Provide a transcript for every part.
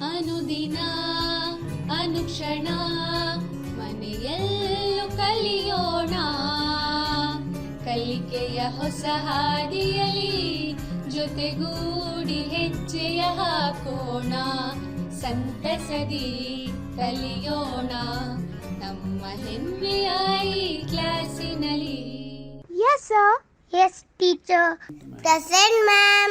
ಅನುದಿನ ಅನುಕ್ಷಣ ಮನೆಯಲ್ಲೂ ಕಲಿಯೋಣ, ಕಲಿಕೆಯ ಹೊಸ ಹಾದಿಯಲಿ ಜೊತೆಗೂಡಿ ಹೆಜ್ಜೆಯ ಹಾಕೋಣ, ಸಂತಸದಿ ಕಲಿಯೋಣ ನಮ್ಮ ಹೆಮ್ಮೆಯ ಈ ಕ್ಲಾಸಿನಲ್ಲಿ. Yes, sir. Yes, teacher. Present, ma'am.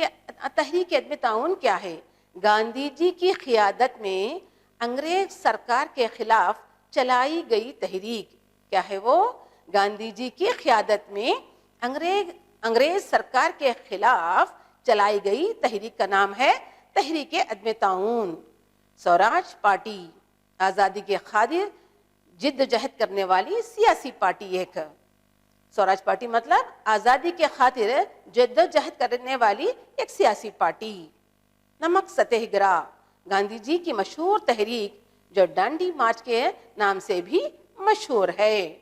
کہ تحریک عدم تعاون کیا ہے؟ گاندھی جی کی قیادت میں انگریز سرکار کے خلاف چلائی گئی تحریک کیا ہے؟ وہ گاندھی جی کی قیادت میں انگریز سرکار کے خلاف چلائی گئی تحریک کا نام ہے تحریک عدم تعاون۔ سوراج پارٹی آزادی کے خاطر جد و جہد کرنے والی سیاسی پارٹی ایک۔ سوراج پارٹی مطلب آزادی کے خاطر جد و جہد کرنے والی ایک سیاسی پارٹی۔ نمک ستیہ گرہ گاندھی جی کی مشہور تحریک جو ڈانڈی مارچ کے نام سے بھی مشہور ہے۔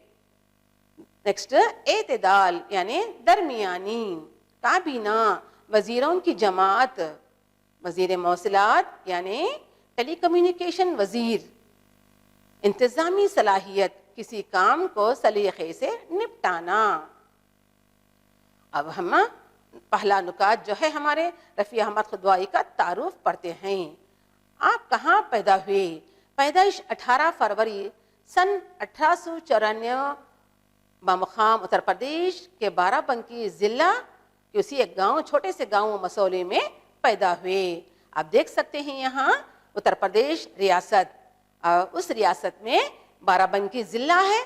نیکسٹ، اعتدال یعنی درمیانی۔ کابینہ وزیروں کی جماعت، وزیر مواصلات یعنی ٹیلی کمیونیکیشن وزیر۔ انتظامی صلاحیت کسی کام کو سلیقے سے نپٹانا۔ اب ہم پہلا نکات جو ہے ہمارے رفیع احمد خدوائی کا تعارف پڑھتے ہیں۔ آپ کہاں پیدا ہوئے؟ پیدائش 18 فروری سن 1894 بمقام اتر پردیش کے بارہ بنکی ضلع کے اسی ایک گاؤں، چھوٹے سے گاؤں مسولی میں پیدا ہوئے۔ آپ دیکھ سکتے ہیں یہاں اتر پردیش ریاست، اور اس ریاست میں بارہ بنکی ضلع ہے،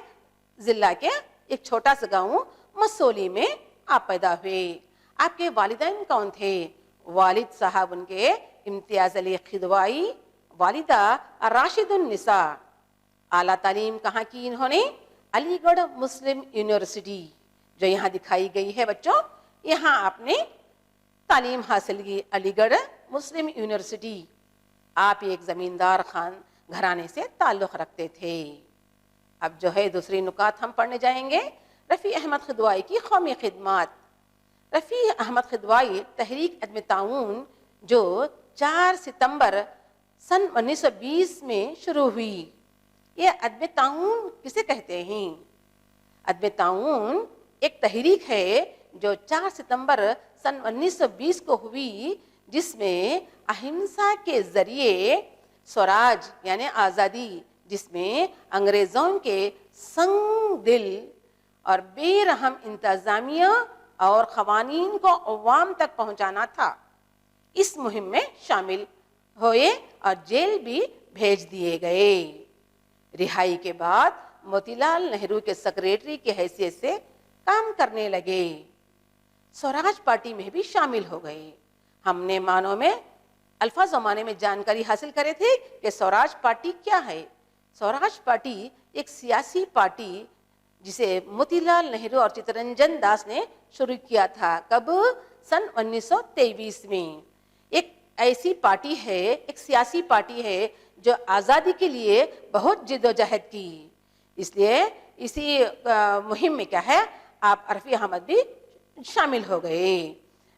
ضلع کے ایک چھوٹا سا گاؤں مسولی میں آپ پیدا ہوئے۔ آپ کے والدین کون تھے؟ والد صاحب ان کے امتیاز علی خدوائی، والدہ راشد النساء۔ اعلیٰ تعلیم کہاں کی انہوں نے؟ علی گڑھ مسلم یونیورسٹی جو یہاں دکھائی گئی ہے بچوں، یہاں آپ نے تعلیم حاصل کی، علی گڑھ مسلم یونیورسٹی۔ آپ ایک زمیندار خان گھرانے سے تعلق رکھتے تھے۔ اب جو ہے دوسری نکات ہم پڑھنے جائیں گے۔ رفیع احمد خدوائی کی قومی خدمات۔ رفیع احمد خدوائی تحریک عدم تعاون جو 4 ستمبر سن 1920 میں شروع ہوئی۔ یہ عدم تعاون کسے کہتے ہیں؟ عدم تعاون ایک تحریک ہے جو 4 ستمبر سن 1920 کو ہوئی، جس میں اہمسا کے ذریعے سوراج یعنی آزادی، جس میں انگریزوں کے سنگ دل اور بے رحم انتظامیہ اور قوانین کو عوام تک پہنچانا تھا، اس مہم میں شامل ہوئے اور جیل بھی بھیج دیے گئے۔ رہائی کے بعد موتی لال نہرو کے سیکریٹری کی حیثیت سے کام کرنے لگے۔ سوراج پارٹی میں بھی شامل ہو گئے۔ ہم نے معنوں میں الفاظ و معنی میں جانکاری حاصل کرے تھے کہ سوراج پارٹی کیا ہے۔ سوراج پارٹی ایک سیاسی پارٹی جسے موتی لال نہرو اور چترنجن داس نے شروع کیا تھا۔ کب؟ سن 1923 میں۔ ایک ایسی پارٹی ہے، ایک سیاسی پارٹی ہے جو آزادی کے لیے بہت جد و جہد کی۔ اس لیے اسی مہم میں کیا ہے، آپ رفیع احمد بھی شامل ہو گئے۔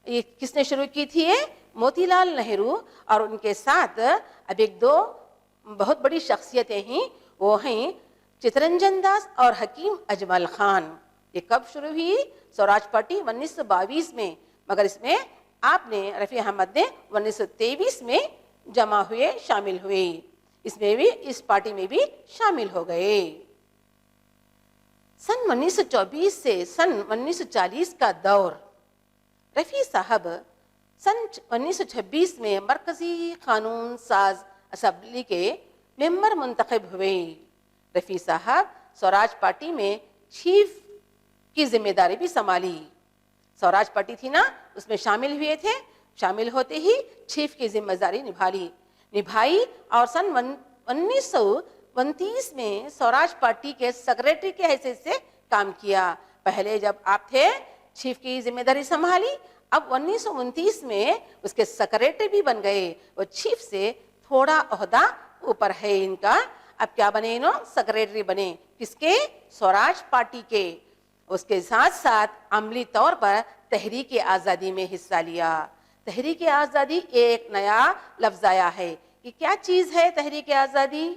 یہ کس نے شروع کی تھی؟ موتی لال نہرو، اور ان کے ساتھ اب ایک دو بہت بڑی شخصیتیں ہیں، وہ ہیں چترنجن داس اور حکیم اجمل خان۔ یہ کب شروع ہوئی؟ سوراج پارٹی 1922 میں، مگر اس میں آپ نے رفیع احمد نے 1923 میں جمع ہوئے، شامل ہوئے، اس میں بھی، اس پارٹی میں بھی شامل ہو گئے۔ سن 1924 سے سن 1940 کا دور، رفیع صاحب سن 1926 میں مرکزی قانون ساز اسمبلی کے ممبر منتخب ہوئے۔ رفیع صاحب سوراج پارٹی میں چیف کی ذمہ داری بھی سنبھالی۔ سوراج پارٹی تھی نا، اس میں شامل ہوئے تھے، شامل ہوتے ہی چیف کی ذمہ داری نبھائی، اور سن 1929 میں سوراج پارٹی کے سیکریٹری کی حیثیت سے کام کیا۔ پہلے جب آپ تھے چیف کی ذمہ داری سنبھالی، اب 1929 میں اس کے سیکریٹری بھی بن گئے۔ وہ چیف سے تھوڑا عہدہ اوپر ہے ان کا۔ اب کیا بنے؟ انہوں سیکریٹری بنے، کس کے؟ سوراج پارٹی کے۔ اس کے ساتھ ساتھ عملی طور پر تحریک آزادی میں حصہ لیا۔ تحریک آزادی ایک نیا لفظ آیا ہے، کہ کیا چیز ہے تحریک آزادی؟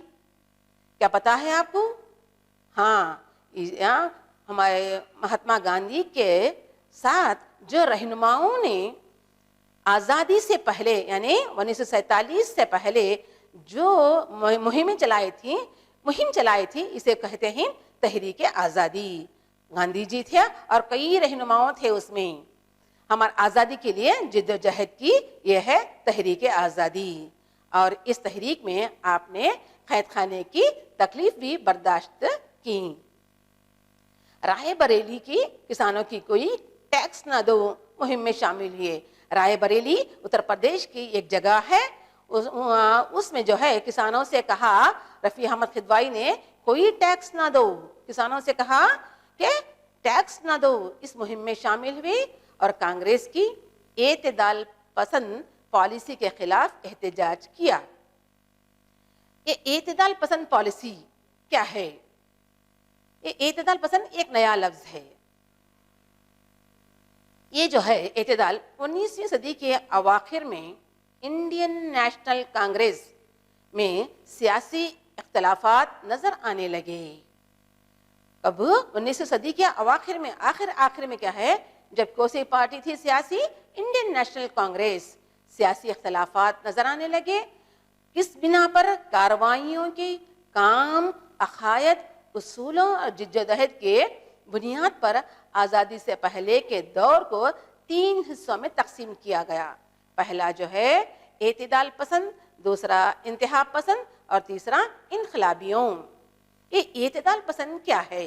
کیا پتا ہے آپ کو؟ ہاں، ہمارے مہاتما گاندھی کے ساتھ جو رہنماؤں نے آزادی سے پہلے یعنی 1947 سے پہلے جو مہم چلائی تھی، اسے کہتے ہیں تحریک آزادی۔ گاندھی جی تھے اور کئی رہنماؤں تھے اس میں۔ ہمارے آزادی کے لیے جد و جہد کی، یہ ہے تحریک آزادی. اور اس تحریک میں آپ نے قید خانے کی تکلیف بھی برداشت کی. رائے بریلی کی کسانوں کی کوئی ٹیکس نہ دو مہم میں شامل ہوئے. رائے بریلی اتر پردیش کی ایک جگہ ہے، اس میں جو ہے کسانوں سے کہا، رفیع احمد قدوائی نے کوئی ٹیکس نہ دو، کسانوں سے کہا کہ ٹیکس نہ دو. اس مہم میں شامل ہوئی اور کانگریس کی اعتدال پسند پالیسی کے خلاف احتجاج کیا. یہ اعتدال پسند پالیسی کیا ہے؟ یہ اعتدال پسند ایک نیا لفظ ہے. یہ جو ہے اعتدال 19ویں صدی کے اواخر میں انڈین نیشنل کانگریس میں سیاسی اختلافات نظر آنے لگے. اب 19ویں صدی کے اواخر میں آخر میں کیا ہے، جب کوئی پارٹی تھی سیاسی، انڈین نیشنل کانگریس، سیاسی اختلافات نظر آنے لگے. کس بنا پر؟ کارروائیوں کی کام، عقائد، اصولوں اور جدوجہد کے بنیاد پر آزادی سے پہلے کے دور کو 3 حصوں میں تقسیم کیا گیا. پہلا جو ہے اعتدال پسند، دوسرا انتہا پسند اور تیسرا انقلابیوں. یہ اعتدال پسند کیا ہے؟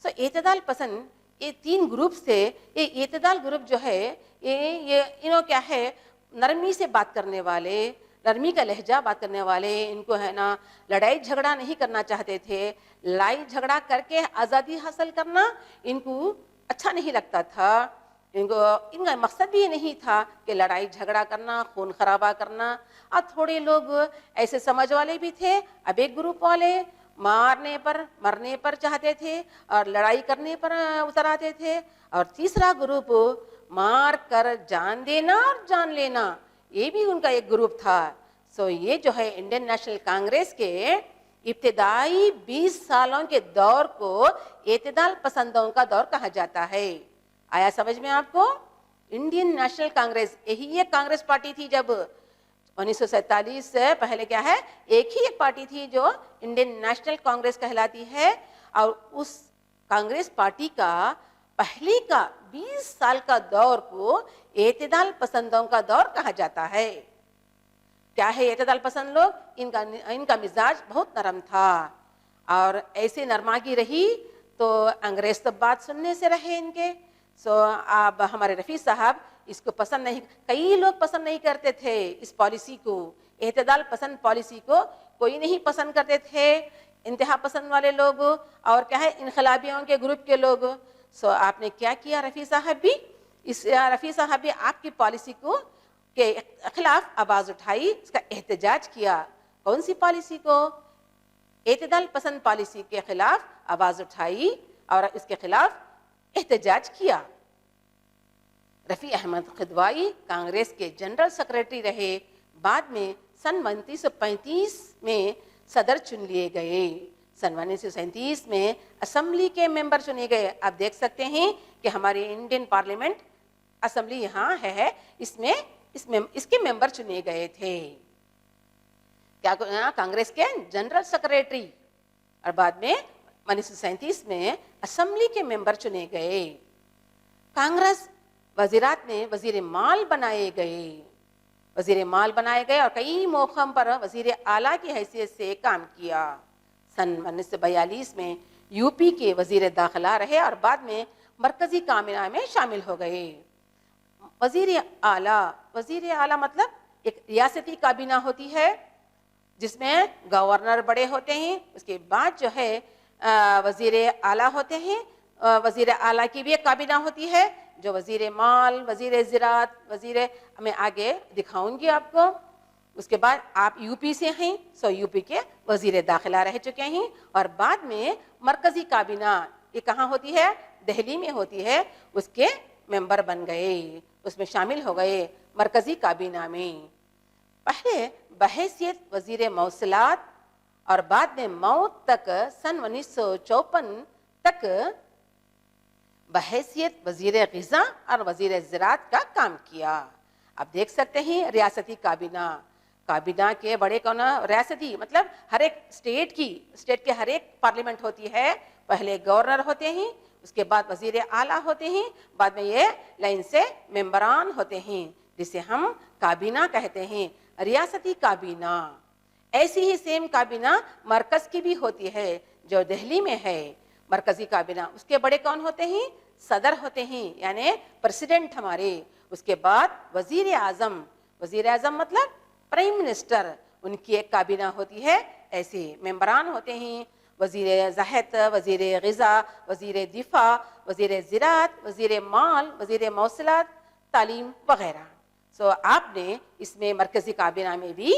اعتدال پسند یہ 3 گروپ سے، یہ اعتدال گروپ جو ہے یہ کیا ہے، نرمی سے بات کرنے والے، نرمی کا لہجہ بات کرنے والے. ان کو ہے نا لڑائی جھگڑا نہیں کرنا چاہتے تھے. لڑائی جھگڑا کر کے آزادی حاصل کرنا ان کو اچھا نہیں لگتا تھا. ان کا مقصد بھی یہ نہیں تھا کہ لڑائی جھگڑا کرنا، خون خرابہ کرنا. اور تھوڑے لوگ ایسے سمجھ والے بھی تھے. اب ایک گروپ والے مارنے پر مرنے پر چاہتے تھے اور لڑائی کرنے پر اتر آتے تھے. اور تیسرا گروپ مار کر جان دینا اور جان لینا، یہ بھی ان کا ایک گروپ تھا. یہ جو ہے انڈین نیشنل کانگریس کے ابتدائی 20 سالوں کے دور کو اعتدال پسندوں کا دور کہا جاتا ہے. آیا سمجھ میں آپ کو؟ انڈین نیشنل کانگریس یہی ایک کانگریس پارٹی تھی. جب 1947 سے پہلے کیا ہے، ایک ہی ایک پارٹی تھی جو انڈین نیشنل کانگریس کہلاتی ہے. اور اس کانگریس پارٹی کا پہلی کا 20 سال کا دور کو اعتدال پسندوں کا دور کہا جاتا ہے. کیا ہے اعتدال پسند لوگ؟ ان کا مزاج بہت نرم تھا اور ایسے نرماگی رہی تو انگریز تو بات سننے سے رہے ان کے. اب ہمارے رفیع صاحب اس کو پسند نہیں، کئی لوگ پسند نہیں کرتے تھے اس پالیسی کو، اعتدال پسند پالیسی کو کوئی نہیں پسند کرتے تھے. انتہا پسند والے لوگ اور کیا ہے انقلابیوں کے گروپ کے لوگ. آپ نے کیا کیا رفیع صاحب بھی آپ کی پالیسی کو کے خلاف آواز اٹھائی، اس کا احتجاج کیا. کون سی پالیسی کو؟ اعتدال پسند پالیسی کے خلاف آواز اٹھائی اور اس کے خلاف احتجاج کیا. رفیع احمد قدوائی کانگریس کے جنرل سیکرٹری رہے. بعد میں سن 1935 میں صدر چن لیے گئے. سن 1937 میں اسمبلی کے ممبر چنے گئے. آپ دیکھ سکتے ہیں کہ ہماری انڈین پارلیمنٹ اسمبلی یہاں ہے، اس کے ممبر چنے گئے تھے. کیا کانگریس کے جنرل سیکرٹری، اور بعد میں 1937 میں اسمبلی کے ممبر چنے گئے. کانگریس وزیرات میں وزیر مال بنائے گئے اور کئی موقعوں پر وزیر اعلیٰ کی حیثیت سے کام کیا. سن 1942 میں یو پی کے وزیر داخلہ رہے اور بعد میں مرکزی کابینہ میں شامل ہو گئے. وزیر اعلیٰ مطلب ایک ریاستی کابینہ ہوتی ہے جس میں گورنر بڑے ہوتے ہیں، اس کے بعد جو ہے وزیر اعلیٰ ہوتے ہیں. وزیر اعلیٰ کی بھی ایک کابینہ ہوتی ہے جو وزیر مال، وزیر زراعت، میں آگے دکھاؤں گی آپ کو. اس کے بعد آپ یو پی سے ہیں، یو پی کے وزیر داخلہ رہ چکے ہیں. اور بعد میں مرکزی کابینہ، یہ کہاں ہوتی ہے؟ دہلی میں ہوتی ہے. اس کے ممبر بن گئے، اس میں شامل ہو گئے مرکزی کابینہ میں. پہلے بحیثیت وزیر موصلات اور بعد میں موت تک سن 1954 تک بحیثیت وزیر غذا اور وزیر زراعت کا کام کیا. آپ دیکھ سکتے ہیں ریاستی کابینہ کے بڑے کون؟ ریاستی مطلب ہر ایک اسٹیٹ کے ہر ایک پارلیمنٹ ہوتی ہے. پہلے گورنر ہوتے ہیں، اس کے بعد وزیر اعلیٰ ہوتے ہیں, بعد میں یہ لائن سے ممبران ہوتے ہیں جسے ہم کابینہ کہتے ہیں, ریاستی کابینہ. ایسی ہی سیم کابینہ مرکز کی بھی ہوتی ہے جو دہلی میں ہے, مرکزی کابینہ. اس کے بڑے کون ہوتے ہیں؟ صدر ہوتے ہیں, یعنی پریسیڈنٹ ہمارے. اس کے بعد وزیر اعظم, وزیر اعظم مطلب پرائم منسٹر, ان کی ایک کابینہ ہوتی ہے. ایسے ممبران ہوتے ہیں وزیر صحت, وزیر غذا, وزیر دفاع, وزیر زراعت, وزیر مال, وزیر مواصلات, تعلیم وغیرہ. سو آپ نے اس میں مرکزی کابینہ میں بھی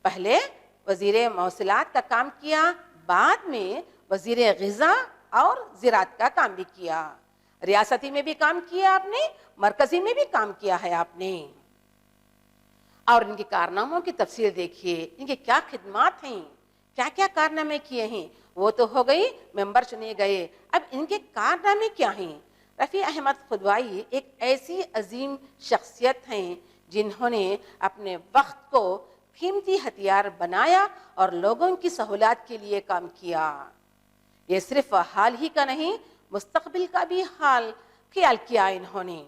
پہلے وزیر مواصلات کا کام کیا, بعد میں وزیر غذا اور زراعت کا کام بھی کیا. ریاستی میں بھی کام کیا آپ نے, مرکزی میں بھی کام کیا ہے آپ نے. اور ان کے کارناموں کی تفصیل دیکھیے, ان کے کیا خدمات ہیں, کیا کیا کارنامے کیے ہیں. وہ تو ہو گئی ممبر چنے گئے, اب ان کے کارنامے کیا ہیں. رفیع احمد قدوائی ایک ایسی عظیم شخصیت ہیں جنہوں نے اپنے وقت کو قیمتی ہتھیار بنایا اور لوگوں کی سہولات کے لیے کام کیا. یہ صرف حال ہی کا نہیں, مستقبل کا بھی خیال کیا انہوں نے.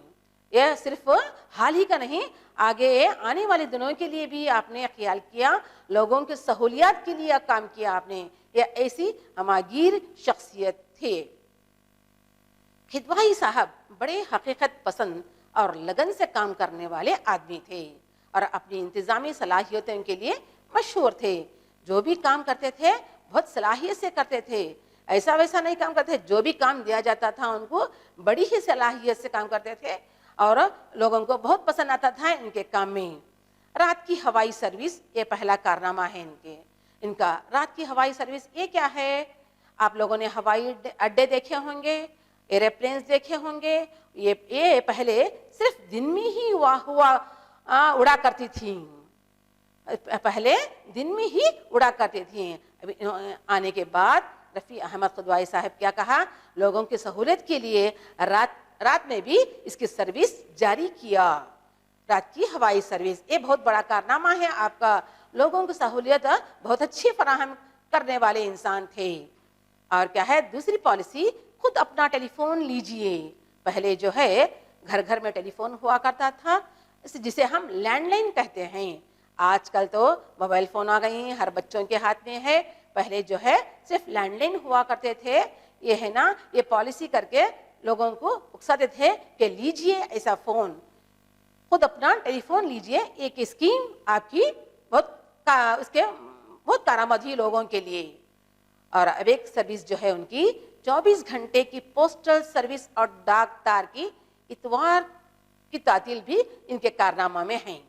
یہ صرف حال ہی کا نہیں, آگے آنے والے دنوں کے لیے بھی آپ نے خیال کیا, لوگوں کی سہولیات کے لیے کام کیا آپ نے. یہ ایسی ہماگیر شخصیت تھے. قدوائی صاحب بڑے حقیقت پسند اور لگن سے کام کرنے والے آدمی تھے اور اپنی انتظامی صلاحیتوں کے لیے مشہور تھے. جو بھی کام کرتے تھے بہت صلاحیت سے کرتے تھے, ایسا ویسا نہیں کام کرتے. جو بھی کام دیا جاتا تھا ان کو بڑی ہی صلاحیت سے کام کرتے تھے اور لوگوں کو بہت پسند آتا تھا ان کے کام میں. رات کی ہوائی سروس یہ پہلا کارنامہ ہے ان کا. رات کی ہوائی سروس یہ کیا ہے؟ آپ لوگوں نے ہوائی اڈے دیکھے ہوں گے, ایروپلینز دیکھے ہوں گے. یہ پہلے صرف دن میں ہی اڑا کرتی تھیں, پہلے دن میں ہی اڑا کرتی تھیں. آنے کے بعد رفیع احمد قدوائی صاحب کیا کہا, لوگوں کی سہولت کے لیے رات میں بھی اس کی سروس جاری کیا. رات کی ہوائی سروس یہ بہت بڑا کارنامہ ہے آپ کا. لوگوں کی سہولیت بہت اچھی فراہم کرنے والے انسان تھے. اور کیا ہے دوسری پالیسی, خود اپنا ٹیلی فون لیجئے. پہلے جو ہے گھر گھر میں ٹیلی فون ہوا کرتا تھا جسے ہم لینڈ لائن کہتے ہیں. آج کل تو موبائل فون آ گئی ہیں, ہر بچوں کے ہاتھ میں ہے. پہلے جو ہے صرف لینڈ لائن ہوا کرتے تھے. یہ ہے نا, یہ پالیسی کر کے لوگوں کو اکساتے تھے کہ لیجئے ایسا فون, خود اپنا ٹیلی فون لیجئے. ایک اسکیم آپ کی بہت کارآمد ہی لوگوں کے لیے. اور اب ایک سروس جو ہے ان کی 24 گھنٹے کی پوسٹل سروس اور ڈاک تار کی اتوار کی تعطیل بھی ان کے کارنامہ میں ہیں.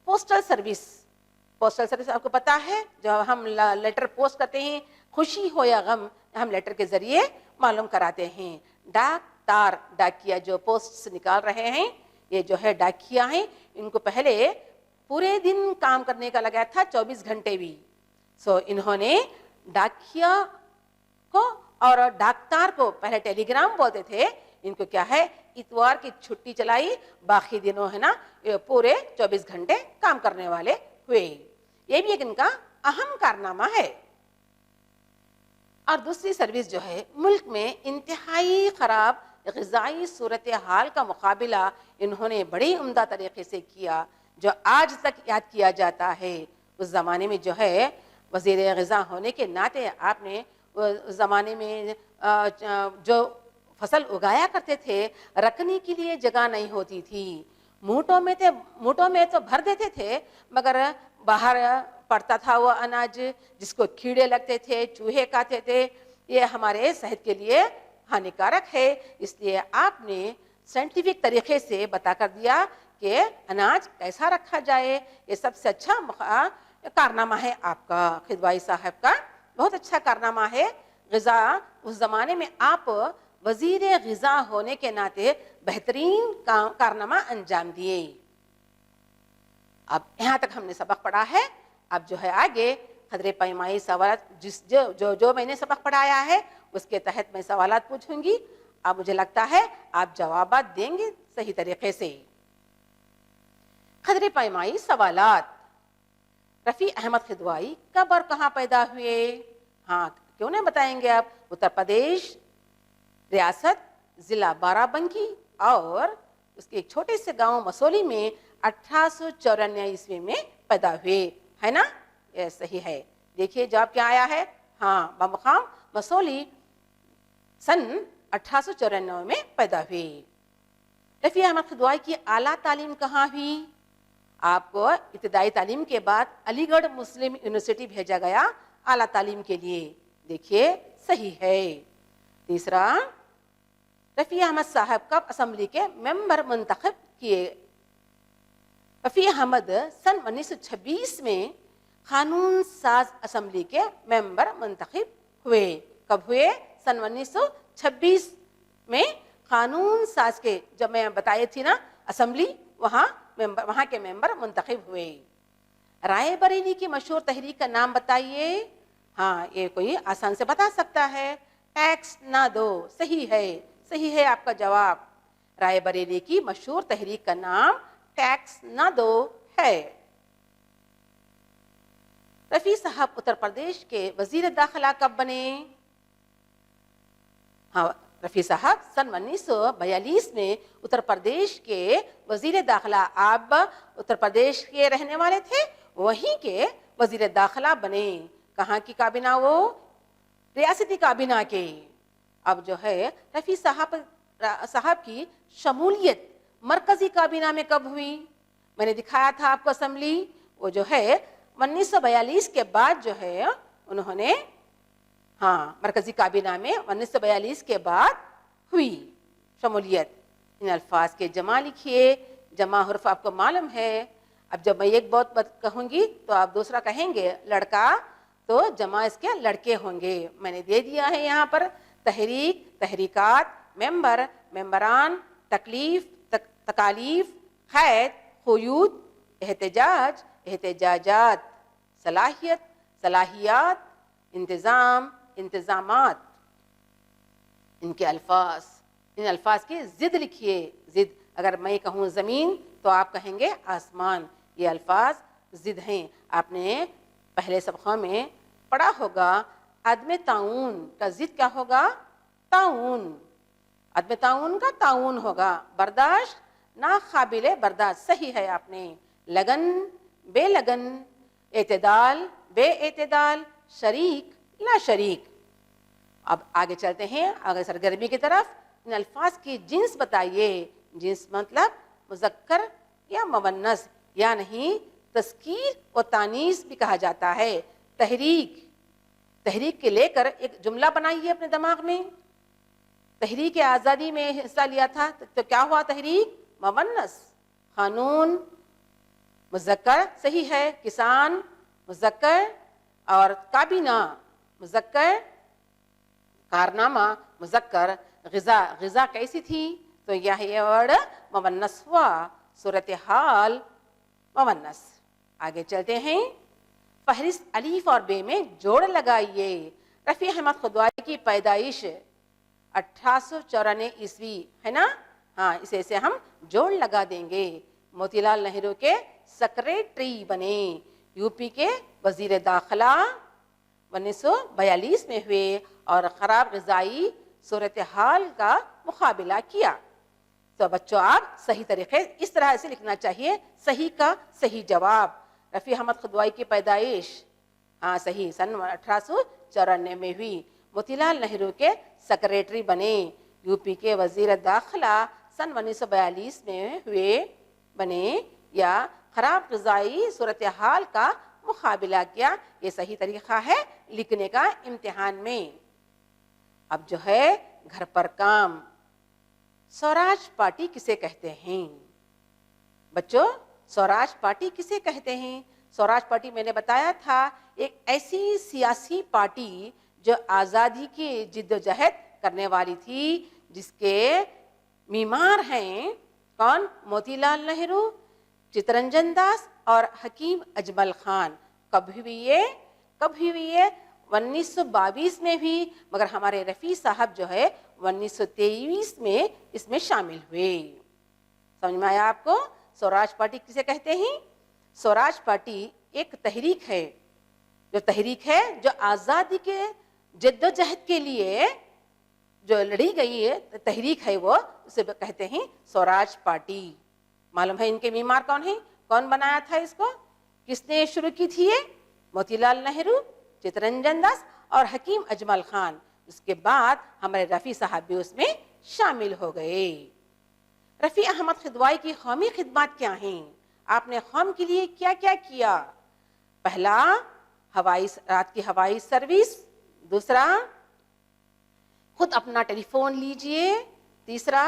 پوسٹل سروس آپ کو پتا ہے, جو ہم لیٹر پوسٹ کرتے ہیں, خوشی ہو یا غم ہم لیٹر کے ذریعے معلوم کراتے ہیں. ڈاک تار, ڈاکیا جو پوسٹ سے نکال رہے ہیں, یہ جو ہے ڈاکیا ہیں. ان کو پہلے پورے دن کام کرنے کا لگا تھا, 24 گھنٹے بھی. سو انہوں نے ڈاکیا کو اور ڈاکتار کو پہلے ٹیلی گرام بولتے تھے, ان کو کیا ہے اتوار کی چھٹی چلائی, باقی دنوں ہے نا پورے 24 گھنٹے کام کرنے والے ہوئے. یہ بھی ایک ان کا اہم کارنامہ ہے. اور دوسری سروس جو ہے, ملک میں انتہائی خراب غذائی صورتحال کا مقابلہ انہوں نے بڑی عمدہ طریقے سے کیا, جو آج تک یاد کیا جاتا ہے. اس زمانے میں جو ہے وزیر غذا ہونے کے ناطے آپ نے اس زمانے میں جو فصل اگایا کرتے تھے, رکھنے کے لیے جگہ نہیں ہوتی تھی. موٹوں میں تو بھر دیتے تھے, مگر باہر پڑتا تھا وہ اناج جس کو کیڑے لگتے تھے, چوہے کھاتے تھے. یہ ہمارے صحت کے لیے ہانیکارک ہے. اس لیے آپ نے سائنٹیفک طریقے سے بتا کر دیا کہ اناج کیسا رکھا جائے. یہ سب سے اچھا کارنامہ ہے آپ کا, قدوائی صاحب کا بہت اچھا کارنامہ ہے. غذا اس زمانے میں آپ وزیر غذا ہونے کے ناطے بہترین کارنامہ انجام دیے. اب یہاں تک ہم نے سبق پڑھا ہے. اب جو ہے آگے قدر پیمائی سوالات, جو میں نے سبق پڑھایا ہے اس کے تحت میں سوالات پوچھوں گی. اب مجھے لگتا ہے آپ جوابات دیں گے صحیح طریقے سے. قدر پیمائی سوالات. رفیع احمد قدوائی کب اور کہاں پیدا ہوئے؟ ہاں کیوں نہیں بتائیں گے آپ؟ اتر پردیش ریاست ضلع بارہ بنکی اور اس کے ایک چھوٹے سے گاؤں مسولی میں 1894 عیسوی میں پیدا ہوئے، ہے نا؟ یہ صحیح ہے۔ دیکھیے جواب کیا آیا ہے؟ ہاں، بمقام مسولی سن 1894 میں پیدا ہوئے۔ رفیع احمد خدوائی کی اعلیٰ تعلیم کہاں ہوئی؟ آپ کو ابتدائی تعلیم کے بعد علی گڑھ مسلم یونیورسٹی بھیجا گیا اعلیٰ تعلیم کے لیے۔ دیکھیے صحیح ہے۔ تیسرا، رفیع احمد صاحب کب اسمبلی کے ممبر منتخب کیے؟ رفیع احمد سن 1926 میں قانون ساز اسمبلی کے ممبر منتخب ہوئے۔ کب ہوئے؟ سن 1926 میں قانون ساز کے، جب میں بتائی تھی نا اسمبلی، وہاں کے ممبر منتخب ہوئے۔ رائے بریلی کی مشہور تحریک کا نام بتائیے۔ ہاں، یہ کوئی آسان سے بتا سکتا ہے۔ ٹیکس نہ دو، صحیح ہے، صحیح ہے آپ کا جواب۔ رائے بریلی کی مشہور تحریک کا نام ٹیکس نہ دو ہے۔ رفیع صاحب اتر پردیش کے وزیر داخلہ کب بنے؟ ہاں، رفیع صاحب سن 1942 میں اتر پردیش کے وزیر داخلہ، آپ اتر پردیش کے رہنے والے تھے، وہیں کے وزیر داخلہ بنے۔ کہاں کی کابینہ؟ وہ ریاستی کابینہ کے۔ اب جو ہے رفیع صاحب کی شمولیت مرکزی کابینہ میں کب ہوئی؟ میں نے دکھایا تھا آپ کو اسمبلی، وہ جو ہے 1942 کے بعد جو ہے انہوں نے، ہاں، مرکزی کابینہ میں 1942 کے بعد ہوئی شمولیت۔ ان الفاظ کے جمع لکھیے۔ جمع حرف آپ کو معلوم ہے۔ اب جب میں ایک بات کہوں گی تو آپ دوسرا کہیں گے لڑکا، تو جمع اس کے لڑکے ہوں گے۔ میں نے دے دیا ہے یہاں پر تحریک، تحریکات، ممبر، ممبران، تکلیف، تکالیف، قید، قیود، احتجاج، احتجاجات، صلاحیت، صلاحیات، انتظام، انتظامات۔ ان کے الفاظ، ان الفاظ کی ضد لکھیے۔ ضد، اگر میں کہوں زمین تو آپ کہیں گے آسمان۔ یہ الفاظ ضد ہیں۔ آپ نے پہلے سبقوں میں پڑھا ہوگا عدم تعاون کا ضد کیا ہوگا؟ تعاون۔ عدم تعاون کا تعاون ہوگا۔ برداشت، ناقابل برداشت، صحیح ہے آپ نے۔ لگن، بے لگن، اعتدال، بے اعتدال، شریک، لا شریک۔ اب آگے چلتے ہیں، آگے سرگرمی کی طرف۔ ان الفاظ کی جنس بتائیے۔ جنس مطلب مذکر یا مؤنث، یا نہیں تذکیر و تانیث بھی کہا جاتا ہے۔ تحریک، تحریک کے لے کر ایک جملہ بنائیے اپنے دماغ میں۔ تحریک آزادی میں حصہ لیا تھا تو کیا ہوا؟ تحریک مؤنث۔ قانون مذکر، صحیح ہے۔ کسان مذکر، اور کابینہ مذکر، کارنامہ مذکر۔ غذا، غذا کیسی تھی؟ تو یہ ورڈ مؤنث ہوا۔ صورتحال مؤنث۔ آگے چلتے ہیں۔ فہرست الف اور بے میں جوڑ لگائیے۔ رفیع احمد خدوائی کی پیدائش 1894 عیسوی ہے نا؟ ہاں، اسے سے ہم جوڑ لگا دیں گے۔ موتی لال نہرو کے سیکریٹری بنے۔ یو پی کے وزیر داخلہ 1942 میں ہوئے اور خراب غذائی صورتحال کا مقابلہ کیا۔ تو بچوں آپ صحیح طریقے اس طرح سے لکھنا چاہیے، صحیح کا صحیح جواب۔ رفیع احمد خدوائی کی پیدائش، ہاں صحیح، سن 1894 میں ہوئی۔ موتی لال نہرو کے سیکریٹری بنے۔ یو پی کے وزیر داخلہ سن 1942 میں بنے یا خراب غذائی صورتحال کا مقابلہ کیا۔ یہ صحیح طریقہ ہے لکھنے کا امتحان میں۔ اب جو ہے گھر پر کام۔ سوراج پارٹی کسے کہتے ہیں بچوں؟ سوراج پارٹی کسے کہتے ہیں؟ سوراج پارٹی میں نے بتایا تھا ایک ایسی سیاسی پارٹی جو آزادی کی جد و جہد کرنے والی تھی، جس کے معمار ہیں کون؟ موتی لال نہرو، چترنجن داس اور حکیم اجمل خان۔ کب ہوئی یہ؟ 1922 میں بھی، مگر ہمارے رفیع صاحب جو ہے 1923 میں اس میں شامل ہوئے۔ سمجھ میں آیا آپ کو؟ سوراج پارٹی کسے کہتے ہیں؟ سوراج پارٹی ایک تحریک ہے جو آزادی کے جد و جہد کے لیے جو لڑی گئی ہے تحریک ہے وہ اسے کہتے ہیں سوراج پارٹی. معلوم ہے ان کے معمار کون ہیں؟ کون بنایا تھا اس کو؟ کس نے شروع کی تھی یہ؟ موتی لال نہرو, چترنجن داس اور حکیم اجمل خان. اس کے بعد ہمارے رفیع صاحب بھی اس میں شامل ہو گئے. رفیع احمد خدوائی کی قومی خدمات کیا ہیں؟ آپ نے قوم کے لیے کیا کیا کیا؟ پہلا, رات کی ہوائی سروس. دوسرا, خود اپنا ٹیلی فون لیجئے. تیسرا,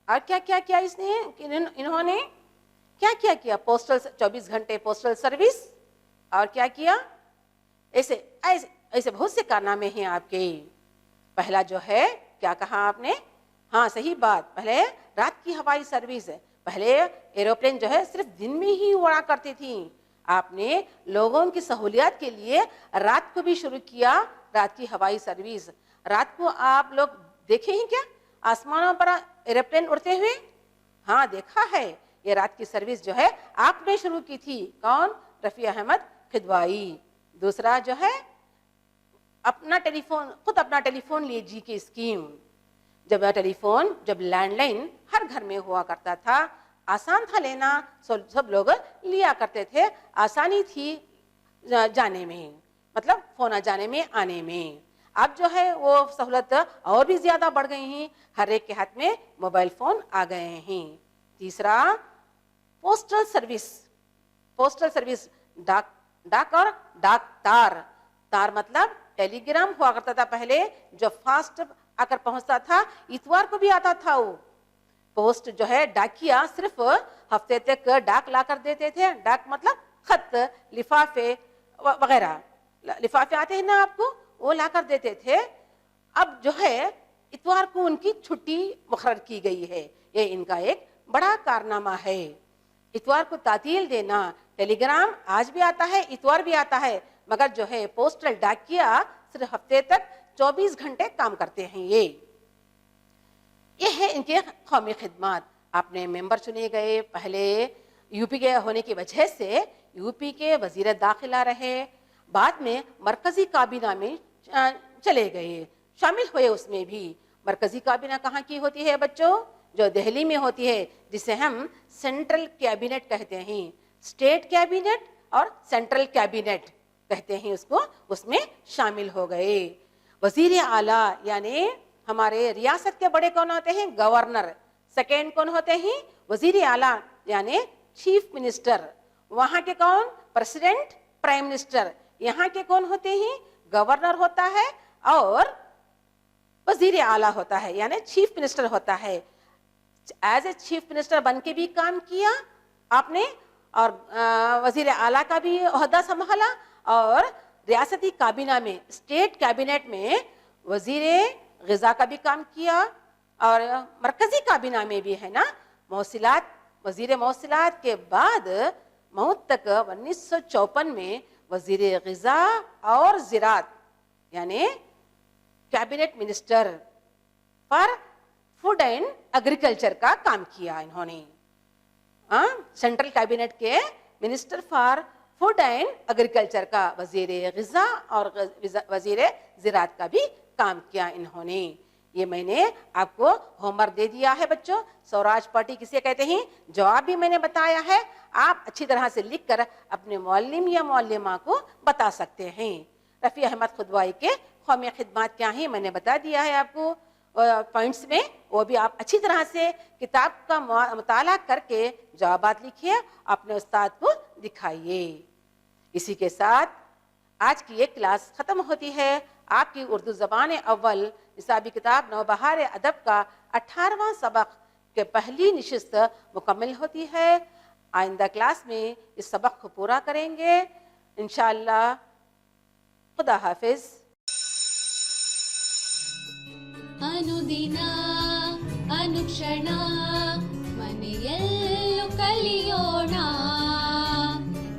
اور کیا کیا کیا انہوں نے کیا کیا کیا؟ پوسٹل 24 گھنٹے پوسٹل سروس. اور کیا کیا؟ ایسے بہت سے کارنامے ہیں آپ کے. پہلا جو ہے کیا کہا آپ نے؟ ہاں صحیح بات, پہلے رات کی ہوائی سروس. پہلے ایروپلین جو ہے صرف دن میں ہی اڑا کرتی تھیں. آپ نے لوگوں کی سہولیات کے لیے رات کو بھی شروع کیا رات کی ہوائی سروس. رات کو آپ لوگ دیکھے ہیں کیا آسمانوں پر ایروپلین اڑتے ہوئے؟ ہاں دیکھا ہے. یہ رات کی سروس جو ہے آپ نے شروع کی تھی. کون؟ رفیع احمد خدوائی. دوسرا جو ہے خود اپنا ٹیلی فون لیجیے کی اسکیم. جب لینڈ لائن ہر گھر میں ہوا کرتا تھا, آسان تھا لینا, سب لوگ لیا کرتے تھے, آسانی تھی جانے میں, مطلب فون جانے میں آنے میں. اب جو ہے وہ سہولت اور بھی زیادہ بڑھ گئی ہیں, ہر ایک کے ہاتھ میں موبائل فون آ گئے ہیں. تیسرا, پوسٹل سروس, ڈاک اور ڈاک تار مطلب ٹیلی گرام ہوا کرتا تھا پہلے, جو فاسٹ آ کر پہنچتا تھا. اتوار کو بھی آتا تھا وہ پوسٹ جو ہے. ڈاکیا صرف ہفتے تک ڈاک لا کر دیتے تھے. ڈاک مطلب خط, لفافے وغیرہ, لفافے آتے ہیں نا آپ کو, وہ لا کر دیتے تھے. اب جو ہے اتوار کو ان کی چھٹی مقرر کی گئی ہے. یہ ان کا ایک بڑا کارنامہ ہے, اتوار کو تعطیل دینا. ٹیلی گرام آج بھی آتا ہے, اتوار بھی آتا ہے, مگر جو ہے پوسٹل ڈاکیا صرف ہفتے تک 24 گھنٹے کام کرتے ہیں. یہ ہے ان کے قومی خدمات. آپ نے ممبر چنے گئے. پہلے یو پی کے ہونے کی وجہ سے یو پی کے وزیر داخلہ رہے, بعد میں مرکزی کابینہ میں چلے گئے, شامل ہوئے اس میں بھی. مرکزی کابینہ کہاں کی ہوتی ہے بچوں؟ جو دہلی میں ہوتی ہے, جسے ہم سینٹرل کیبنٹ کہتے ہیں. اسٹیٹ کیبنٹ اور سینٹرل کیبنٹ کہتے ہیں اس کو, اس میں شامل ہو گئے. وزیر اعلیٰ یعنی ہمارے ریاست کے بڑے کون ہوتے ہیں؟ گورنر. سیکنڈ کون ہوتے ہیں؟ وزیر اعلیٰ یعنی چیف منسٹر. وہاں کے کون؟ President, prime minister. یہاں کے کون ہوتے ہیں؟ گورنر ہوتا ہے اور وزیر اعلیٰ ہوتا ہے یعنی چیف منسٹر ہوتا ہے. ایز اے چیف منسٹر بن کے بھی کام کیا آپ نے, اور وزیر اعلیٰ کا بھی عہدہ سنبھالا, اور ریاستی کابینہ میں, اسٹیٹ کیبنٹ میں وزیر غذا کا بھی کام کیا, اور مرکزی کابینہ میں بھی ہے نا موصلات, وزیر موصلات کے بعد موت تک 1954 میں وزیر غذا اور زراعت یعنی cabinet minister for food and agriculture کا کام کیا انہوں نے. سینٹرل کیبنٹ کے minister for food and agriculture کا, وزیر غذا اور وزیر زراعت کا بھی کام کیا انہوں نے. یہ میں نے آپ کو ہوم ورک دے دیا ہے بچوں. سوراج پارٹی کسے کہتے ہیں جواب بھی میں نے بتایا ہے, آپ اچھی طرح سے لکھ کر اپنے معلم یا معلمہ کو بتا سکتے ہیں. رفیع احمد خدوائی کے قومی خدمات کیا ہیں میں نے بتا دیا ہے آپ کو پوائنٹس میں, وہ بھی آپ اچھی طرح سے کتاب کا مطالعہ کر کے جوابات لکھیے, اپنے استاد کو دکھائیے. اسی کے ساتھ آج کی یہ کلاس ختم ہوتی ہے. آپ کی اردو زبان اول نصابی کتاب نوبہار ادب کا 18واں سبق کے پہلی نشست مکمل ہوتی ہے. آئندہ کلاس میں اس سبق کو پورا کریں گے انشاءاللہ. خدا حافظ. ಅನುದಿನ ಅನುಕ್ಷಣ ಮನೆಯಲ್ಲೂ ಕಲಿಯೋಣ,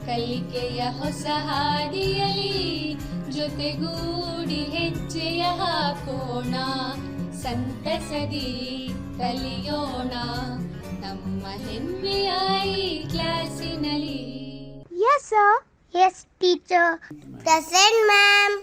ಕಲಿಕೆಯ ಹೊಸ ಹಾದಿಯಲಿ ಜೊತೆಗೂಡಿ ಹೆಜ್ಜೆಯ ಹಾಕೋಣ, ಸಂತಸದಿ ಕಲಿಯೋಣ ನಮ್ಮ ಹೆಮ್ಮೆಯ ಈ ಕ್ಲಾಸಿನಲ್ಲಿ. Yes, sir. Yes, teacher. Present, ma'am.